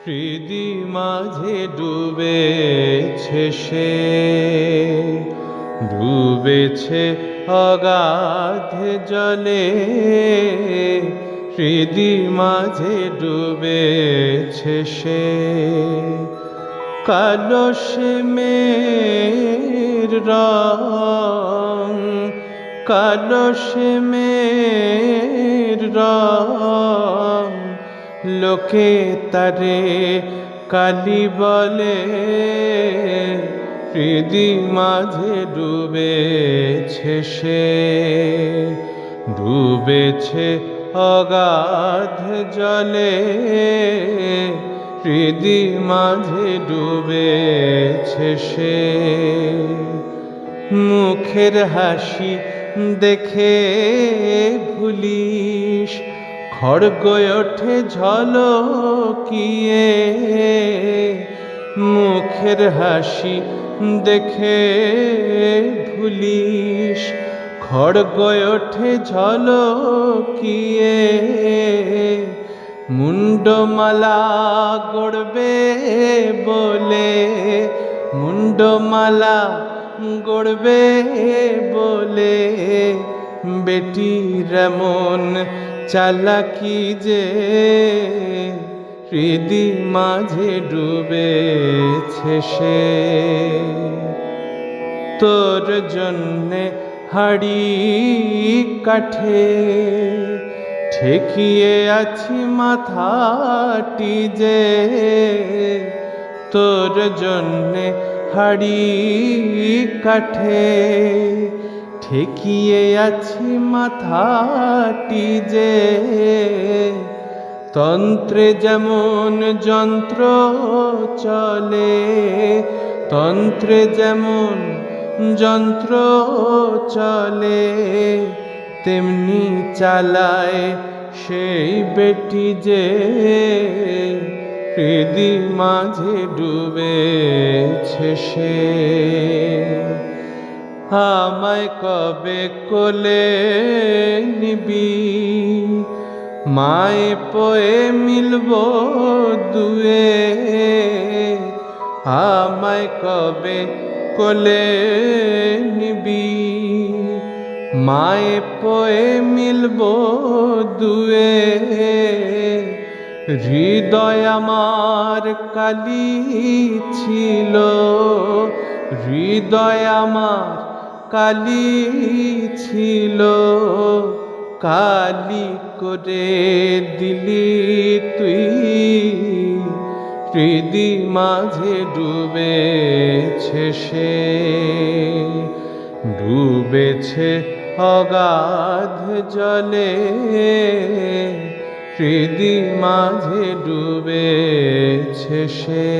হৃদি মাঝে ডুবেছে সে, ডুবেছে অগাধ জলে। হৃদি মাঝে ডুবেছে সে, কালো শ্যামের রং, কালো শ্যামের রং। লোকে তারে কালি বলে, হৃদি মাঝে ডুবেছে সে, ডুবেছে অগাধ জলে। হৃদি মাঝে ডুবেছে সে, মুখের হাসি দেখে ভুলিস, খড়গ ওঠে ঝলকিয়ে। মুখের হাসি দেখে ভুলিস, খড়গ ওঠে ঝলকিয়ে। মুন্ডমালা গড়বে বলে, মুন্ডমালা গড়বে বলে। বেটির এমন চালাকি যে, হৃদি মাঝে ডুবেছে সে। তোর জন্যে হাড়ি কাঠে ঠেকিয়ে আছি মাথাটি যে। তোর জন্যে হাড়ি কাঠে ঠেকিয়ে আছি মাথাটি যে। তন্ত্রে যেমন যন্ত্র চলে, তন্ত্রে যেমন যন্ত্র চলে। তেমনি চালায় সেই বেটি যে, হৃদি মাঝে ডুবেছে সে। আমায় কবে কোলে নিবি, মায়ে পয়ে মিলব দুয়ে। আমায় কবে কোলে নিবি, মায়ে পয়ে মিলব দুয়ে। হৃদয় আমার কালি ছিল, হৃদয় আমার কালি ছিল। কালি করে দিলি তুই, হৃদি মাঝে ডুবেছে সে, ডুবেছে অগাধ জলে। হৃদি মাঝে ডুবেছে সে।